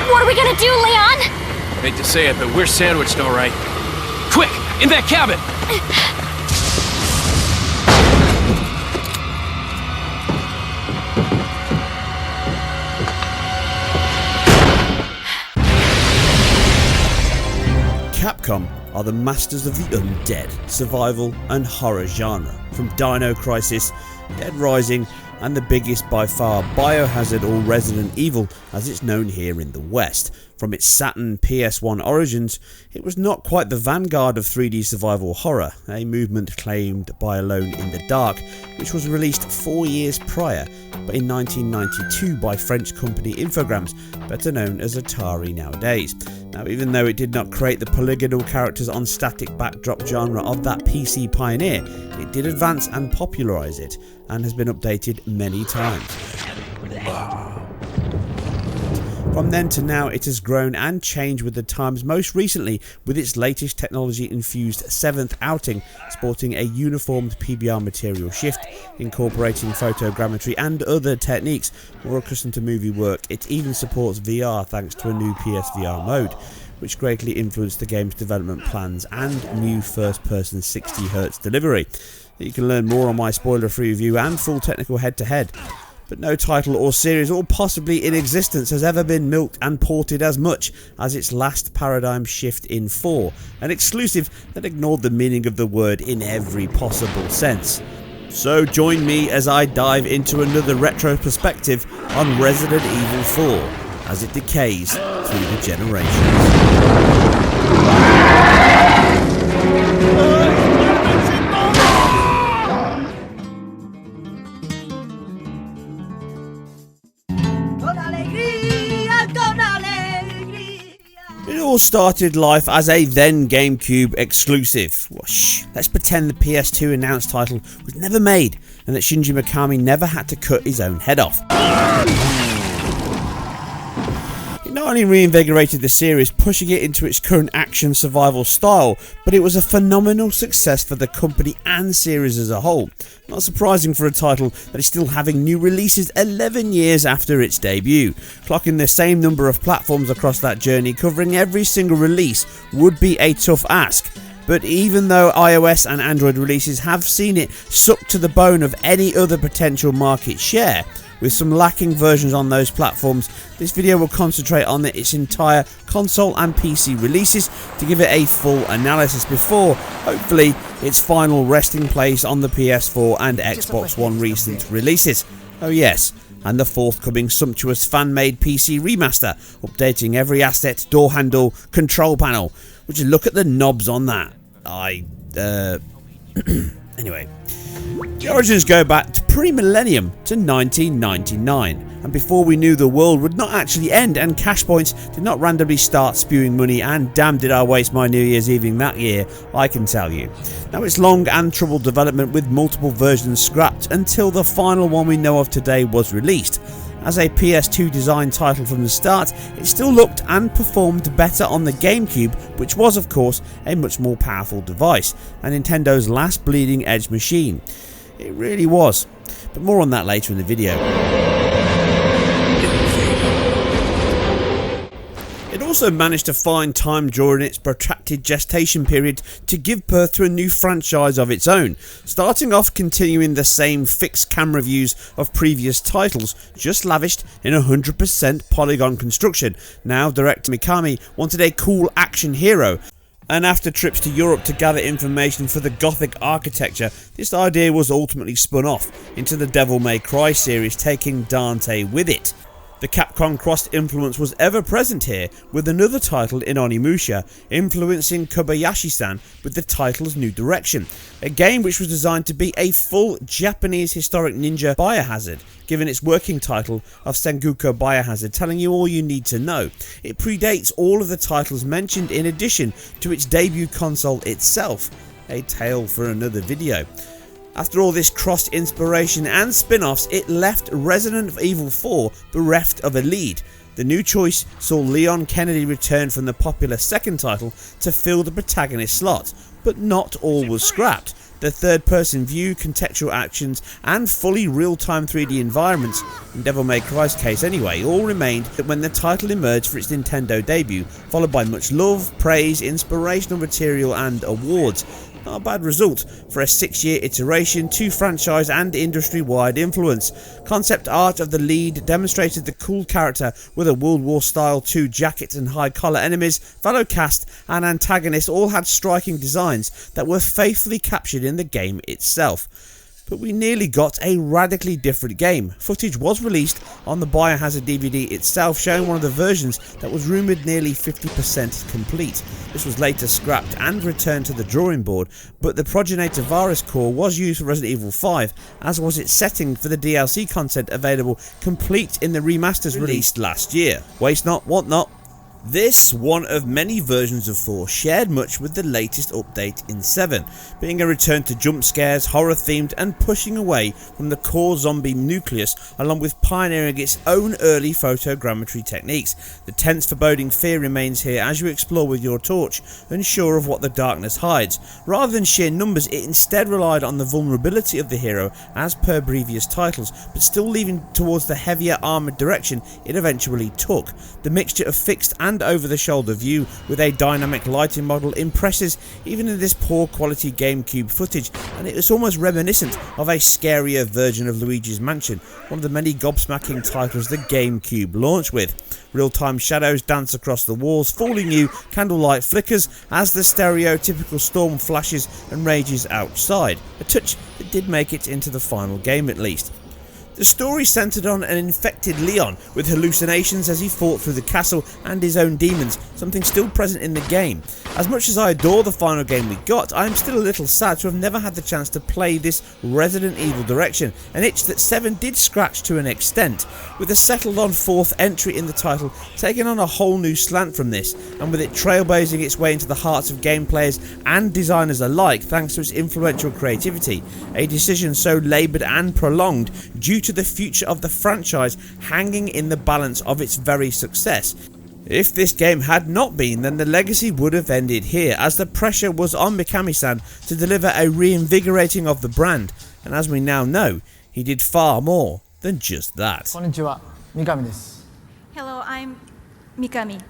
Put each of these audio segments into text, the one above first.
What are we gonna do, Leon? Hate to say it, but we're sandwiched all right. Quick, in that cabin! Capcom are the masters of the undead, survival and horror genre, from Dino Crisis, Dead Rising and the biggest by far, Biohazard or Resident Evil as it's known here in the West. From its Saturn PS1 origins, it was not quite the vanguard of 3D survival horror, a movement claimed by Alone in the Dark, which was released 4 years prior, but in 1992 by French company Infogrames, better known as Atari nowadays. Now, even though it did not create the polygonal characters on static backdrop genre of that PC pioneer, it did advance and popularise it, and has been updated many times. From then to now, it has grown and changed with the times, most recently with its latest technology-infused 7th outing, sporting a uniformed PBR material shift, incorporating photogrammetry and other techniques more accustomed to movie work. It even supports VR thanks to a new PSVR mode, which greatly influenced the game's development plans and new first-person 60Hz delivery. You can learn more on my spoiler-free review and full technical head-to-head. But no title or series, or possibly in existence, has ever been milked and ported as much as its last paradigm shift in 4, an exclusive that ignored the meaning of the word in every possible sense. So join me as I dive into another retro perspective on Resident Evil 4 as it decays through the generations. It all started life as a then GameCube exclusive. Whoosh. Let's pretend the PS2 announced title was never made and that Shinji Mikami never had to cut his own head off. It not only reinvigorated the series, pushing it into its current action survival style, but it was a phenomenal success for the company and series as a whole. Not surprising for a title that is still having new releases 11 years after its debut. Clocking the same number of platforms across that journey, covering every single release, would be a tough ask. But even though iOS and Android releases have seen it sucked to the bone of any other potential market share, with some lacking versions on those platforms, this video will concentrate on its entire console and PC releases to give it a full analysis before, hopefully, its final resting place on the PS4 and Xbox One recent releases. Oh yes, and the forthcoming sumptuous fan-made PC remaster, updating every asset, door handle, control panel. Would you look at the knobs on that? Anyway. The origins go back to pre-millennium to 1999, and before we knew the world would not actually end and cash points did not randomly start spewing money, and damn did I waste my New Year's evening that year, I can tell you. Now, it's long and troubled development with multiple versions scrapped until the final one we know of today was released. As a PS2 design title from the start, it still looked and performed better on the GameCube, which was of course a much more powerful device, and Nintendo's last bleeding edge machine. It really was, but more on that later in the video. It also managed to find time during its protracted gestation period to give birth to a new franchise of its own, starting off continuing the same fixed camera views of previous titles, just lavished in 100% polygon construction. Now director Mikami wanted a cool action hero, and after trips to Europe to gather information for the Gothic architecture, this idea was ultimately spun off into the Devil May Cry series, taking Dante with it. The Capcom crossed influence was ever present here, with another title in Onimusha influencing Kobayashi-san with the title's new direction, a game which was designed to be a full Japanese historic ninja Biohazard, given its working title of Sengoku Biohazard, telling you all you need to know. It predates all of the titles mentioned in addition to its debut console itself, a tale for another video. After all this crossed inspiration and spin-offs, it left Resident Evil 4 bereft of a lead. The new choice saw Leon Kennedy return from the popular second title to fill the protagonist slot, but not all was scrapped. The third-person view, contextual actions, and fully real-time 3D environments, in Devil May Cry's case anyway, all remained when the title emerged for its Nintendo debut, followed by much love, praise, inspirational material, and awards. Not a bad result for a 6-year iteration, 2 franchise and industry-wide influence. Concept art of the lead demonstrated the cool character with a World War Style 2 jacket and high-collar enemies. Fellow cast and antagonists all had striking designs that were faithfully captured in the game itself. But we nearly got a radically different game. Footage was released on the Biohazard DVD itself, showing one of the versions that was rumoured nearly 50% complete. This was later scrapped and returned to the drawing board, but the Progenitor Virus core was used for Resident Evil 5, as was its setting for the DLC content available complete in the remasters released last year. Waste not, want not. This, one of many versions of 4, shared much with the latest update in 7, being a return to jump scares, horror themed, and pushing away from the core zombie nucleus, along with pioneering its own early photogrammetry techniques. The tense foreboding fear remains here as you explore with your torch, unsure of what the darkness hides. Rather than sheer numbers, it instead relied on the vulnerability of the hero as per previous titles, but still leaning towards the heavier armoured direction it eventually took. The mixture of fixed and over-the-shoulder view with a dynamic lighting model impresses even in this poor quality GameCube footage, and it is almost reminiscent of a scarier version of Luigi's Mansion, one of the many gobsmacking titles the GameCube launched with. Real-time shadows dance across the walls, fooling you, candlelight flickers as the stereotypical storm flashes and rages outside, a touch that did make it into the final game at least. The story centred on an infected Leon with hallucinations as he fought through the castle and his own demons, something still present in the game. As much as I adore the final game we got, I am still a little sad to have never had the chance to play this Resident Evil direction, an itch that 7 did scratch to an extent, with a settled on 4th entry in the title taking on a whole new slant from this, and with it trailblazing its way into the hearts of game players and designers alike thanks to its influential creativity, a decision so laboured and prolonged due to the future of the franchise hanging in the balance of its very success. If this game had not been, then the legacy would have ended here, as the pressure was on Mikami-san to deliver a reinvigorating of the brand, and as we now know, he did far more than just that. Konnichiwa, Mikami desu. Hello, I'm Mikami.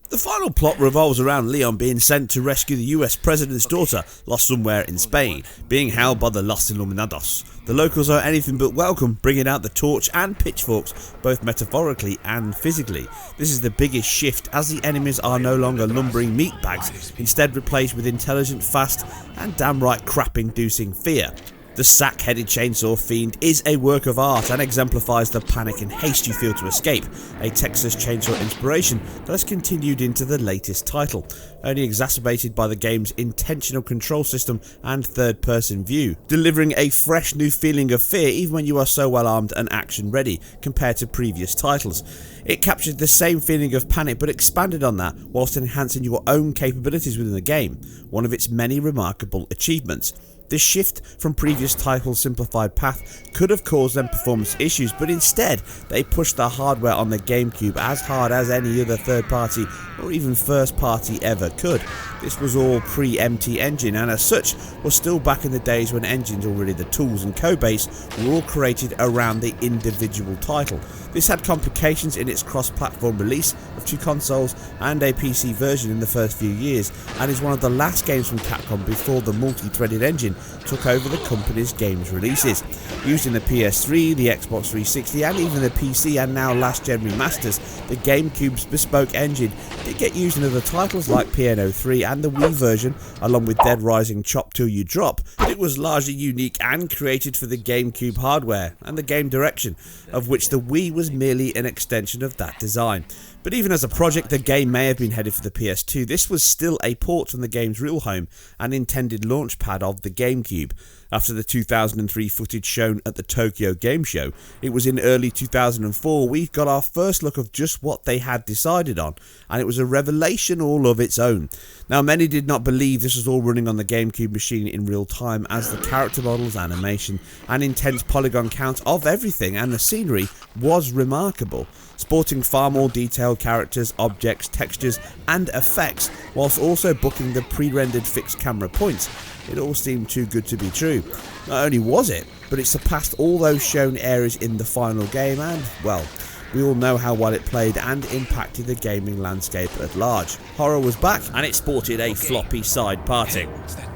The final plot revolves around Leon being sent to rescue the US president's daughter, lost somewhere in Spain, being held by the Los Iluminados. The locals are anything but welcome, bringing out the torch and pitchforks, both metaphorically and physically. This is the biggest shift, as the enemies are no longer lumbering meat bags, instead replaced with intelligent, fast, and downright crap-inducing fear. The sack-headed chainsaw fiend is a work of art and exemplifies the panic and haste you feel to escape, a Texas Chainsaw inspiration that has continued into the latest title, only exacerbated by the game's intentional control system and third-person view, delivering a fresh new feeling of fear even when you are so well armed and action ready compared to previous titles. It captured the same feeling of panic but expanded on that whilst enhancing your own capabilities within the game, one of its many remarkable achievements. This shift from previous titles' simplified path could have caused them performance issues, but instead they pushed the hardware on the GameCube as hard as any other third party or even first party ever could. This was all pre-MT Engine, and as such was still back in the days when engines, already the tools and codebase, were all created around the individual title. This had complications in its cross-platform release of 2 consoles and a PC version in the first few years, and is one of the last games from Capcom before the multi-threaded engine took over the company's games releases. Used in the PS3, the Xbox 360 and even the PC and now last gen remasters, the GameCube's bespoke engine did get used in other titles like PNO3 and the Wii version, along with Dead Rising Chop Till You Drop, but it was largely unique and created for the GameCube hardware and the game direction, of which the Wii was merely an extension of that design. But even as a project the game may have been headed for the PS2, this was still a port from the game's real home and intended launchpad of the GameCube. After the 2003 footage shown at the Tokyo Game Show, it was in early 2004 we got our first look of just what they had decided on, and it was a revelation all of its own. Now, Now, many did not believe this was all running on the GameCube machine in real time, as the character models, animation, and intense polygon count of everything and the scenery was remarkable, sporting far more detailed characters, objects, textures, and effects, whilst also booking the pre-rendered fixed camera points. It all seemed too good to be true. Not only was it, but it surpassed all those shown areas in the final game, and, well, we all know how well it played and impacted the gaming landscape at large. Horror was back, and it sported a floppy side parting.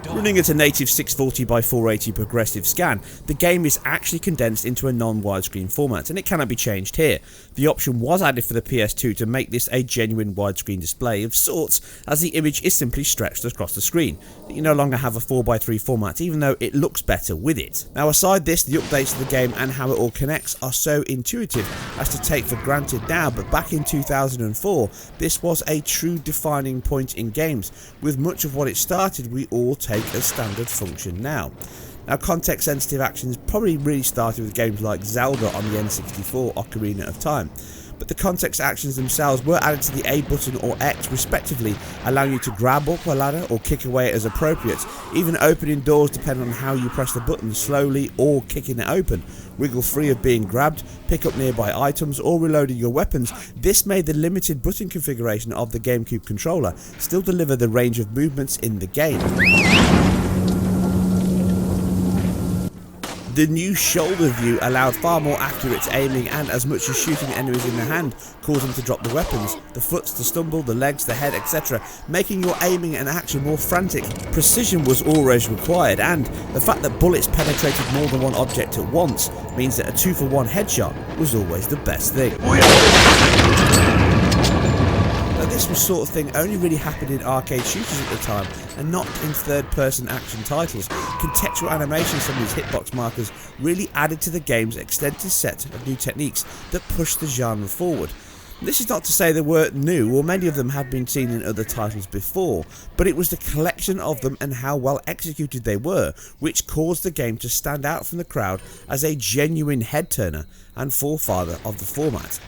Running at a native 640x480 progressive scan, the game is actually condensed into a non-widescreen format, and it cannot be changed here. The option was added for the PS2 to make this a genuine widescreen display of sorts, as the image is simply stretched across the screen. You no longer have a 4x3 format, even though it looks better with it. Now, aside this, the updates to the game and how it all connects are so intuitive as to take for granted now, but back in 2004, this was a true defining point in games. With much of what it started, we all take as standard function now. Now, context-sensitive actions probably really started with games like Zelda on the N64 Ocarina of Time, but the context actions themselves were added to the A button or X respectively, allowing you to grab up a ladder or kick away as appropriate, even opening doors depending on how you press the button, slowly or kicking it open, wiggle free of being grabbed, pick up nearby items or reloading your weapons. This made the limited button configuration of the GameCube controller still deliver the range of movements in the game. The new shoulder view allowed far more accurate aiming and as much as shooting enemies in the hand, causing them to drop the weapons, the foots to stumble, the legs, the head, etc., making your aiming and action more frantic. Precision was always required, and the fact that bullets penetrated more than one object at once means that a 2-for-1 headshot was always the best thing. This was sort of thing only really happened in arcade shooters at the time and not in third-person action titles. Contextual animations from these hitbox markers really added to the game's extensive set of new techniques that pushed the genre forward. This is not to say they weren't new, or many of them had been seen in other titles before, but it was the collection of them and how well executed they were which caused the game to stand out from the crowd as a genuine head-turner and forefather of the format.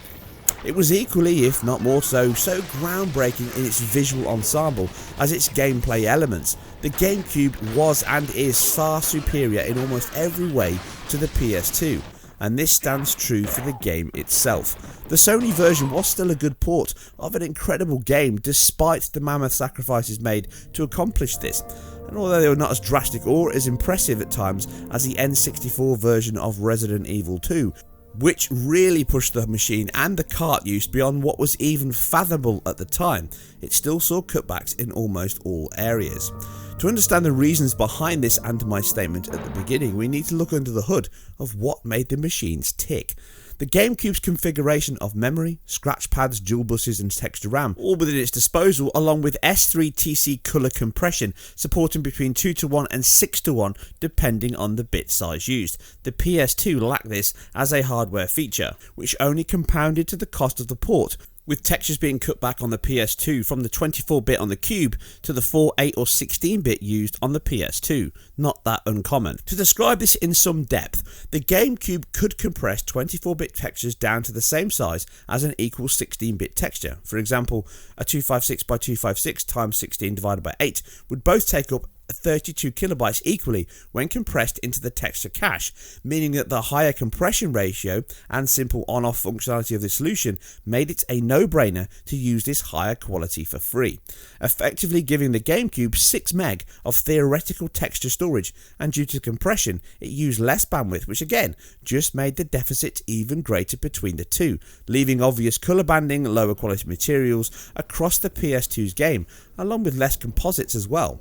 It was equally, if not more so, groundbreaking in its visual ensemble as its gameplay elements. The GameCube was and is far superior in almost every way to the PS2, and this stands true for the game itself. The Sony version was still a good port of an incredible game despite the mammoth sacrifices made to accomplish this, and although they were not as drastic or as impressive at times as the N64 version of Resident Evil 2, which really pushed the machine and the cart use beyond what was even fathomable at the time, it still saw cutbacks in almost all areas. To understand the reasons behind this and my statement at the beginning, we need to look under the hood of what made the machines tick. The GameCube's configuration of memory, scratch pads, dual buses and texture RAM, all within its disposal, along with S3TC colour compression, supporting between 2:1 and 6:1 depending on the bit size used. The PS2 lacked this as a hardware feature, which only compounded to the cost of the port, with textures being cut back on the PS2 from the 24-bit on the Cube to the 4, 8 or 16-bit used on the PS2. Not that uncommon. To describe this in some depth, the GameCube could compress 24-bit textures down to the same size as an equal 16-bit texture. For example, a 256x256 times 16 divided by 8 would both take up 32 kilobytes equally when compressed into the texture cache, meaning that the higher compression ratio and simple on-off functionality of the solution made it a no-brainer to use this higher quality for free, effectively giving the GameCube 6 meg of theoretical texture storage, and due to compression it used less bandwidth, which again just made the deficit even greater between the two, leaving obvious colour banding, lower quality materials across the PS2's game, along with less composites as well.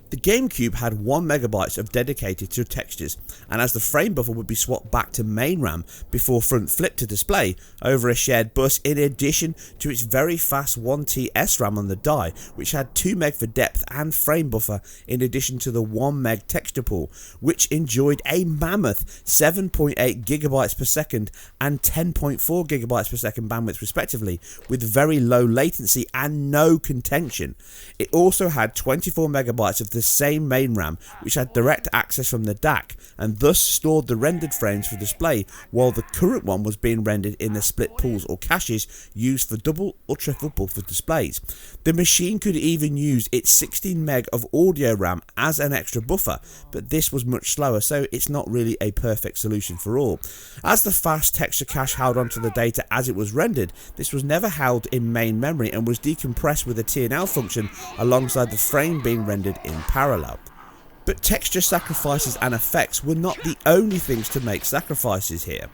The GameCube had 1 MB of dedicated to textures, and as the frame buffer would be swapped back to main RAM before front flip to display over a shared bus, in addition to its very fast 1T SRAM on the die, which had 2 meg for depth and frame buffer in addition to the 1 meg texture pool, which enjoyed a mammoth 7.8 GB per second and 10.4 GB per second bandwidth respectively, with very low latency and no contention. It also had 24 MB of the same main RAM which had direct access from the DAC and thus stored the rendered frames for display, while the current one was being rendered in the split pools or caches used for double or triple buffer displays. The machine could even use its 16 meg of audio RAM as an extra buffer, but this was much slower, so it's not really a perfect solution for all. As the fast texture cache held onto the data as it was rendered, this was never held in main memory and was decompressed with a TNL function alongside the frame being rendered in parallel. But texture sacrifices and effects were not the only things to make sacrifices here.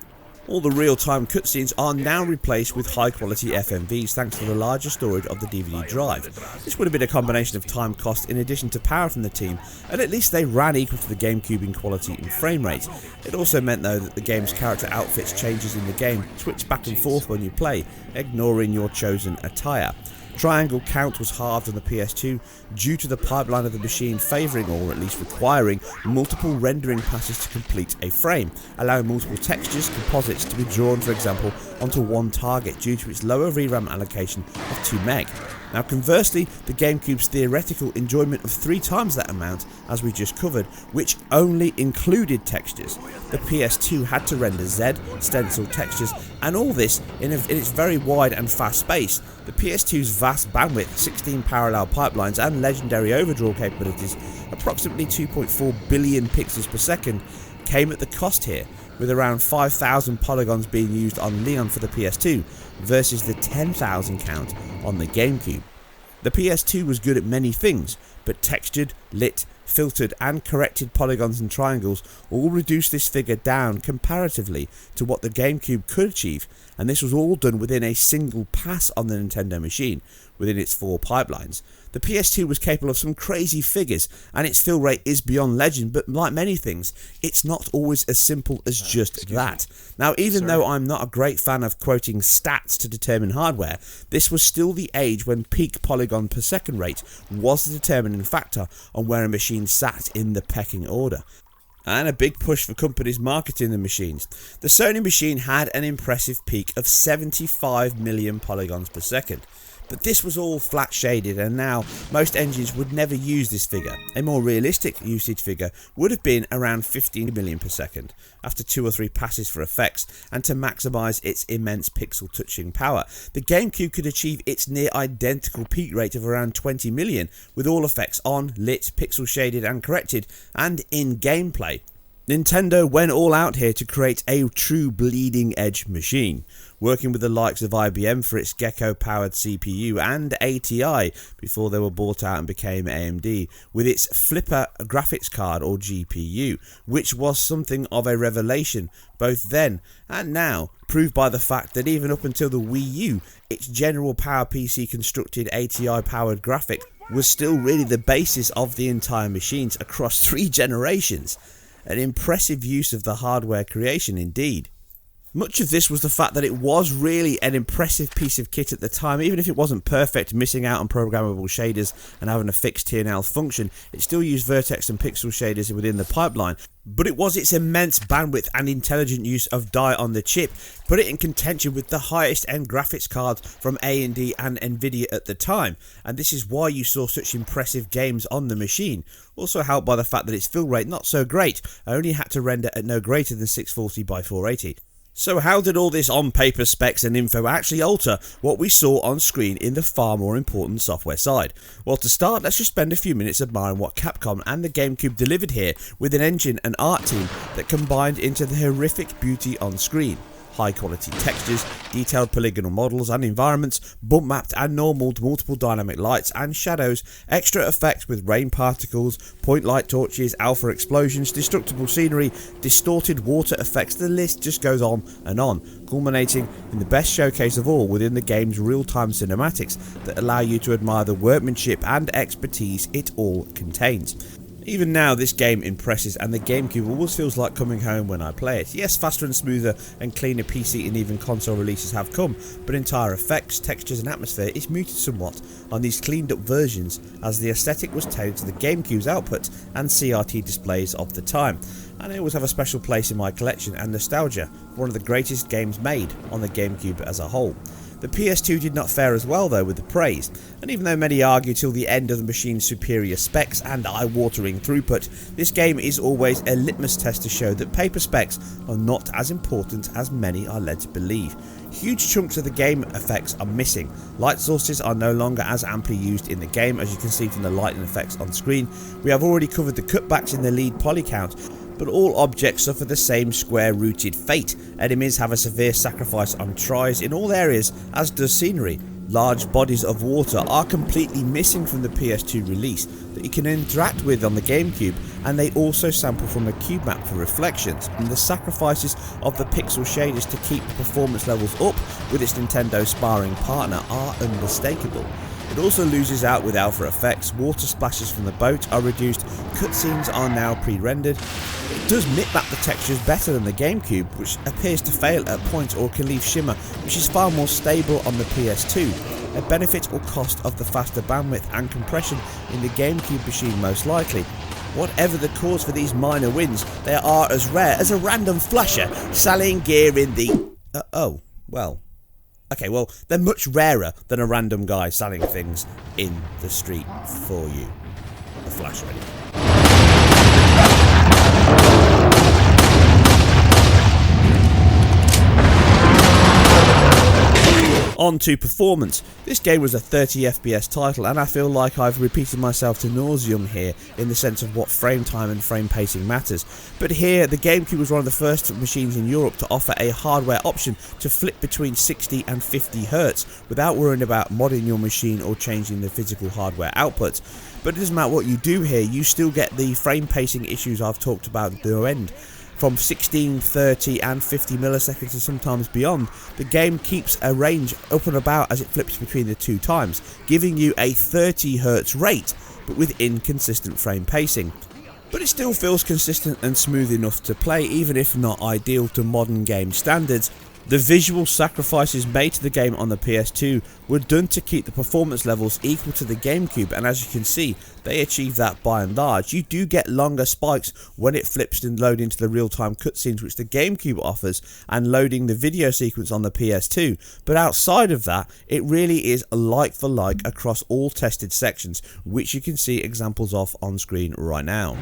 All the real-time cutscenes are now replaced with high-quality FMVs thanks to the larger storage of the DVD drive. This would have been a combination of time cost in addition to power from the team, and at least they ran equal to the GameCube in quality and frame rate. It also meant though that the game's character outfits changes in the game switch back and forth when you play, ignoring your chosen attire. Triangle count was halved on the PS2 due to the pipeline of the machine favouring, or at least requiring, multiple rendering passes to complete a frame, allowing multiple textures, composites to be drawn for example onto one target due to its lower VRAM allocation of 2 meg. Now conversely, the GameCube's theoretical enjoyment of 3 times that amount, as we just covered, which only included textures. The PS2 had to render Z, stencil textures, and all this in its very wide and fast space. The PS2's vast bandwidth, 16 parallel pipelines and legendary overdraw capabilities, approximately 2.4 billion pixels per second, came at the cost here, with around 5,000 polygons being used on Leon for the PS2 versus the 10,000 count on the GameCube. The PS2 was good at many things, but textured, lit, filtered and corrected polygons and triangles all reduced this figure down comparatively to what the GameCube could achieve, and this was all done within a single pass on the Nintendo machine, within its 4 pipelines. The PS2 was capable of some crazy figures, and its fill rate is beyond legend, but like many things, it's not always as simple as just that. Now, even though I'm not a great fan of quoting stats to determine hardware, this was still the age when peak polygon per second rate was the determining factor on where a machine sat in the pecking order. And a big push for companies marketing the machines. The Sony machine had an impressive peak of 75 million polygons per second. But this was all flat shaded, and now most engines would never use this figure. A more realistic usage figure would have been around 15 million per second after 2 or 3 passes for effects and to maximise its immense pixel touching power. The GameCube could achieve its near identical peak rate of around 20 million with all effects on, lit, pixel shaded and corrected, and in gameplay. Nintendo went all out here to create a true bleeding edge machine, working with the likes of IBM for its Gecko powered CPU and ATI before they were bought out and became AMD with its Flipper graphics card or GPU, which was something of a revelation both then and now, proved by the fact that even up until the Wii U, its general PowerPC constructed ATI powered graphic was still really the basis of the entire machines across 3 generations. An impressive use of the hardware creation indeed. Much of this was the fact that it was really an impressive piece of kit at the time. Even if it wasn't perfect, missing out on programmable shaders and having a fixed TNL function, it still used vertex and pixel shaders within the pipeline. But it was its immense bandwidth and intelligent use of die on the chip put it in contention with the highest end graphics cards from AMD and Nvidia at the time, and this is why you saw such impressive games on the machine. Also helped by the fact that its fill rate not so great, only had to render at no greater than 640 by 480. So how did all this on-paper specs and info actually alter what we saw on screen in the far more important software side? Well, to start, let's just spend a few minutes admiring what Capcom and the GameCube delivered here with an engine and art team that combined into the horrific beauty on screen. High quality textures, detailed polygonal models and environments, bump mapped and normaled multiple dynamic lights and shadows, extra effects with rain particles, point light torches, alpha explosions, destructible scenery, distorted water effects, the list just goes on, culminating in the best showcase of all within the game's real-time cinematics that allow you to admire the workmanship and expertise it all contains. Even now this game impresses, and the GameCube always feels like coming home when I play it. Yes, faster and smoother and cleaner PC and even console releases have come, but entire effects, textures and atmosphere is muted somewhat on these cleaned up versions, as the aesthetic was tailored to the GameCube's output and CRT displays of the time. And I always have a special place in my collection and nostalgia, one of the greatest games made on the GameCube as a whole. The PS2 did not fare as well though with the praise, and even though many argue till the end of the machine's superior specs and eye-watering throughput, this game is always a litmus test to show that paper specs are not as important as many are led to believe. Huge chunks of the game effects are missing. Light sources are no longer as amply used in the game, as you can see from the lighting effects on screen. We have already covered the cutbacks in the lead poly count, but all objects suffer the same square-rooted fate. Enemies have a severe sacrifice on tries in all areas, as does scenery. Large bodies of water are completely missing from the PS2 release that you can interact with on the GameCube, and they also sample from a cube map for reflections, and the sacrifices of the pixel shaders to keep the performance levels up with its Nintendo sparring partner are unmistakable. It also loses out with alpha effects. Water splashes from the boat are reduced, cutscenes are now pre-rendered. It does mip-map the textures better than the GameCube, which appears to fail at points, or can leave shimmer, which is far more stable on the PS2, a benefit or cost of the faster bandwidth and compression in the GameCube machine most likely. Whatever the cause for these minor wins, they are as rare as a random flasher selling gear in the... Okay, well, they're much rarer than a random guy selling things in the street for you. A flash ready. On to performance. This game was a 30 FPS title, and I feel like I've repeated myself to nauseum here in the sense of what frame time and frame pacing matters. But here, the GameCube was one of the first machines in Europe to offer a hardware option to flip between 60 and 50 Hz without worrying about modding your machine or changing the physical hardware output. But it doesn't matter what you do here, you still get the frame pacing issues I've talked about at no end. From 16, 30 and 50 milliseconds and sometimes beyond, the game keeps a range up and about as it flips between the two times, giving you a 30 Hz rate, but with inconsistent frame pacing. But it still feels consistent and smooth enough to play, even if not ideal to modern game standards. The visual sacrifices made to the game on the PS2 were done to keep the performance levels equal to the GameCube, and as you can see, they achieved that by and large. You do get longer spikes when it flips and loads into the real-time cutscenes which the GameCube offers, and loading the video sequence on the PS2, but outside of that, it really is like for like across all tested sections, which you can see examples of on screen right now.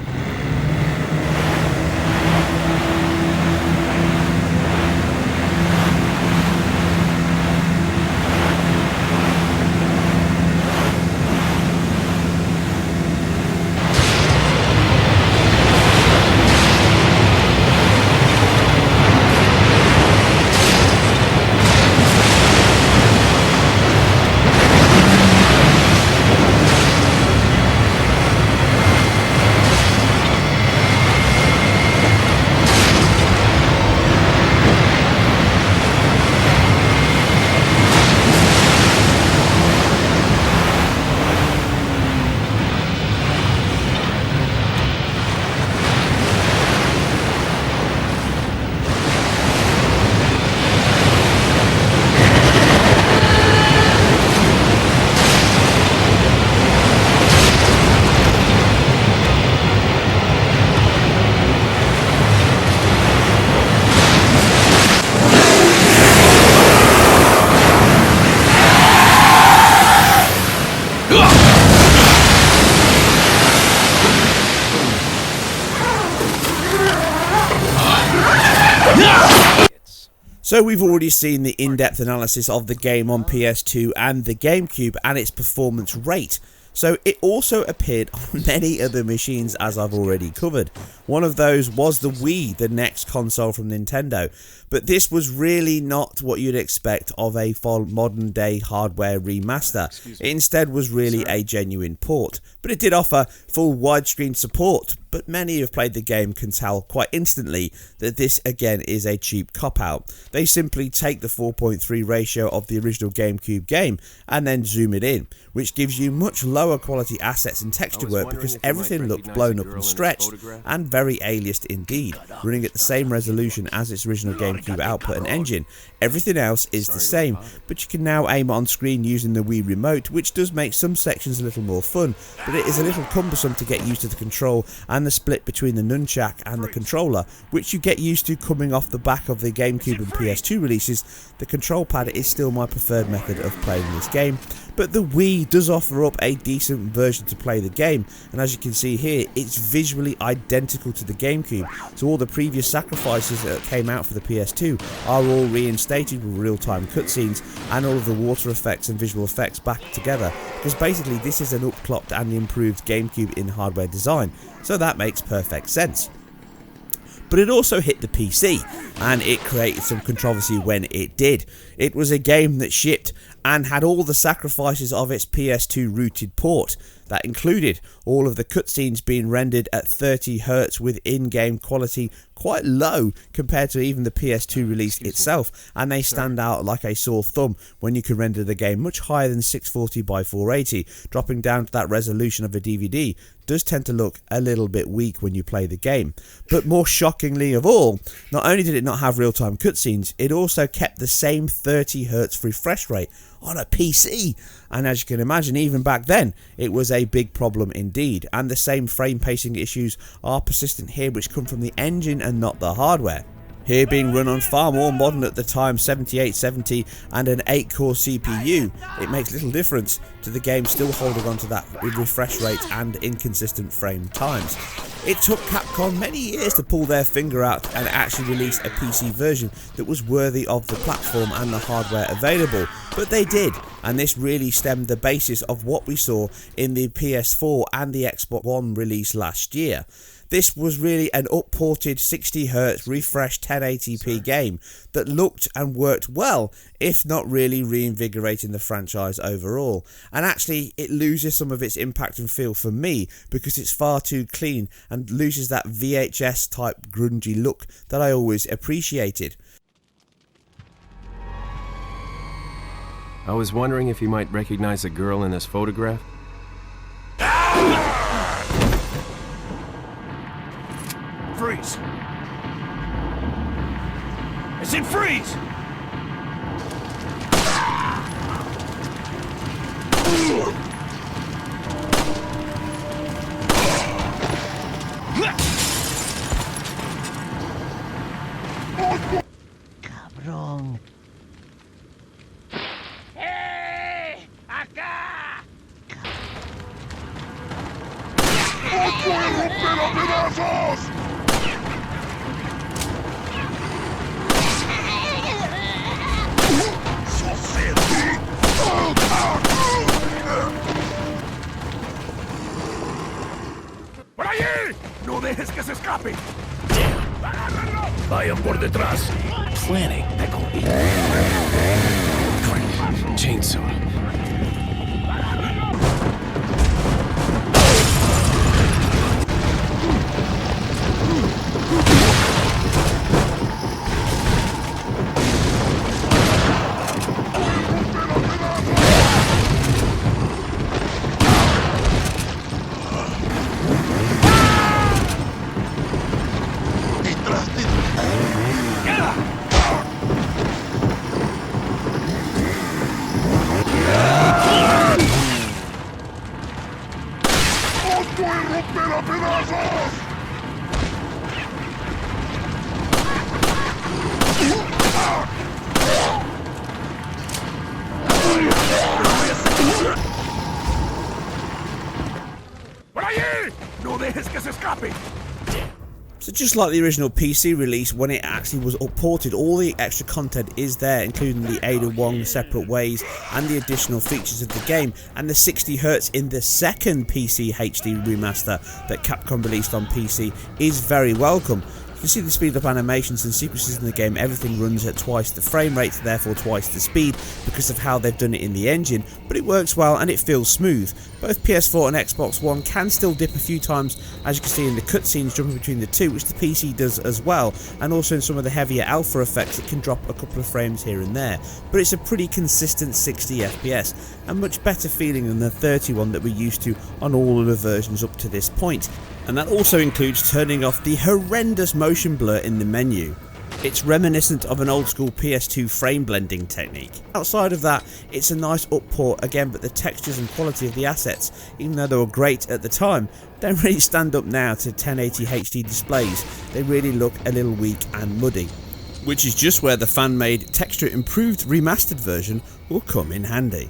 So we've already seen the in-depth analysis of the game on PS2 and the GameCube and its performance rate. So it also appeared on many other machines, as I've already covered. One of those was the Wii, the next console from Nintendo. But this was really not what you'd expect of a full modern day hardware remaster. It instead was really a genuine port. But it did offer full widescreen support. But many who have played the game can tell quite instantly that this again is a cheap cop-out. They simply take the 4:3 ratio of the original GameCube game and then zoom it in, which gives you much lower quality assets and texture work because everything looked blown up and stretched and very aliased indeed, running at the same resolution as its original GameCube output and engine. Everything else is the same, but you can now aim on screen using the Wii remote, which does make some sections a little more fun, but it is a little cumbersome to get used to the control and and the split between the nunchuck and the controller, which you get used to coming off the back of the GameCube and PS2 releases. The control pad is still my preferred method of playing this game, but the Wii does offer up a decent version to play the game, and as you can see here, it's visually identical to the GameCube, so all the previous sacrifices that came out for the PS2 are all reinstated with real-time cutscenes and all of the water effects and visual effects back together, because basically this is an upclocked and improved GameCube in hardware design, so that makes perfect sense. But it also hit the PC, and it created some controversy when it did. It was a game that shipped and had all the sacrifices of its PS2 rooted port. That included all of the cutscenes being rendered at 30Hz with in-game quality quite low compared to even the PS2 release itself, and they stand out like a sore thumb when you can render the game much higher than 640 by 480. Dropping down to that resolution of a DVD does tend to look a little bit weak when you play the game. But more shockingly of all, not only did it not have real-time cutscenes, it also kept the same 30Hz refresh rate on a PC, and as you can imagine, even back then it was a big problem indeed, and the same frame pacing issues are persistent here, which come from the engine and not the hardware. Here being run on far more modern at the time 7870 and an 8-core CPU, it makes little difference to the game still holding on to that refresh rate and inconsistent frame times. It took Capcom many years to pull their finger out and actually release a PC version that was worthy of the platform and the hardware available, but they did, and this really stemmed the basis of what we saw in the PS4 and the Xbox One release last year. This was really an up-ported 60Hz refreshed 1080p game that looked and worked well, if not really reinvigorating the franchise overall. And actually, it loses some of its impact and feel for me because it's far too clean and loses that VHS type grungy look that I always appreciated. I was wondering if you might recognize a girl in this photograph. Freeze! I said freeze! Cabrón. ¡Eh! ¡Acá! ¡Por allí! ¡No dejes que se escape! ¡Agárralo! Vayan por detrás. Planning. Chainsaw. ¡Por allí! ¡No dejes que se escape! So just like the original PC release, when it actually was upported, all the extra content is there, including the Ada Wong separate ways and the additional features of the game, and the 60Hz in the second PC HD remaster that Capcom released on PC is very welcome. You can see the speed up animations and sequences in the game, everything runs at twice the frame rate, therefore twice the speed because of how they've done it in the engine, but it works well and it feels smooth. Both PS4 and Xbox One can still dip a few times, as you can see in the cutscenes jumping between the two, which the PC does as well, and also in some of the heavier alpha effects it can drop a couple of frames here and there, but it's a pretty consistent 60 FPS and much better feeling than the 31 that we're used to on all of the versions up to this point. And that also includes turning off the horrendous motion blur in the menu. It's reminiscent of an old school PS2 frame blending technique. Outside of that, it's a nice up-port again, but the textures and quality of the assets, even though they were great at the time, don't really stand up now to 1080 HD displays. They really look a little weak and muddy. Which is just where the fan-made, texture-improved remastered version will come in handy.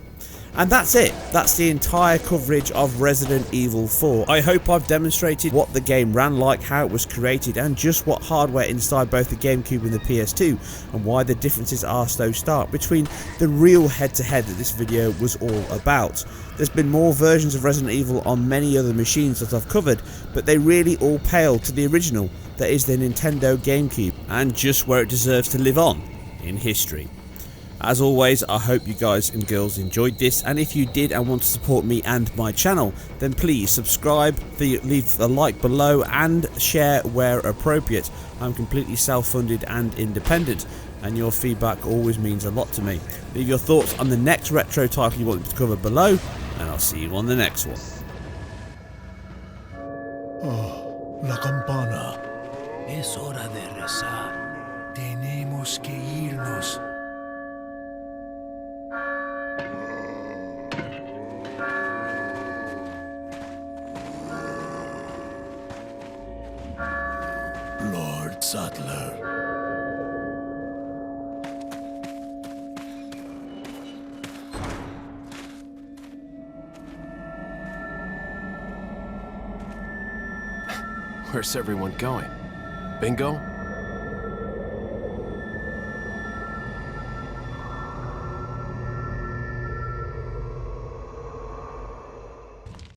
And that's it. That's the entire coverage of Resident Evil 4. I hope I've demonstrated what the game ran like, how it was created, and just what hardware inside both the GameCube and the PS2, and why the differences are so stark between the real head-to-head that this video was all about. There's been more versions of Resident Evil on many other machines that I've covered, but they really all pale to the original, that is the Nintendo GameCube, and just where it deserves to live on in history. As always, I hope you guys and girls enjoyed this, and if you did and want to support me and my channel, then please subscribe, leave a like below, and share where appropriate. I'm completely self-funded and independent, and your feedback always means a lot to me. Leave your thoughts on the next retro title you want me to cover below, and I'll see you on the next one. Oh, la campana. Es hora de rezar. Tenemos que irnos. Lord Sattler. Where's everyone going? Bingo?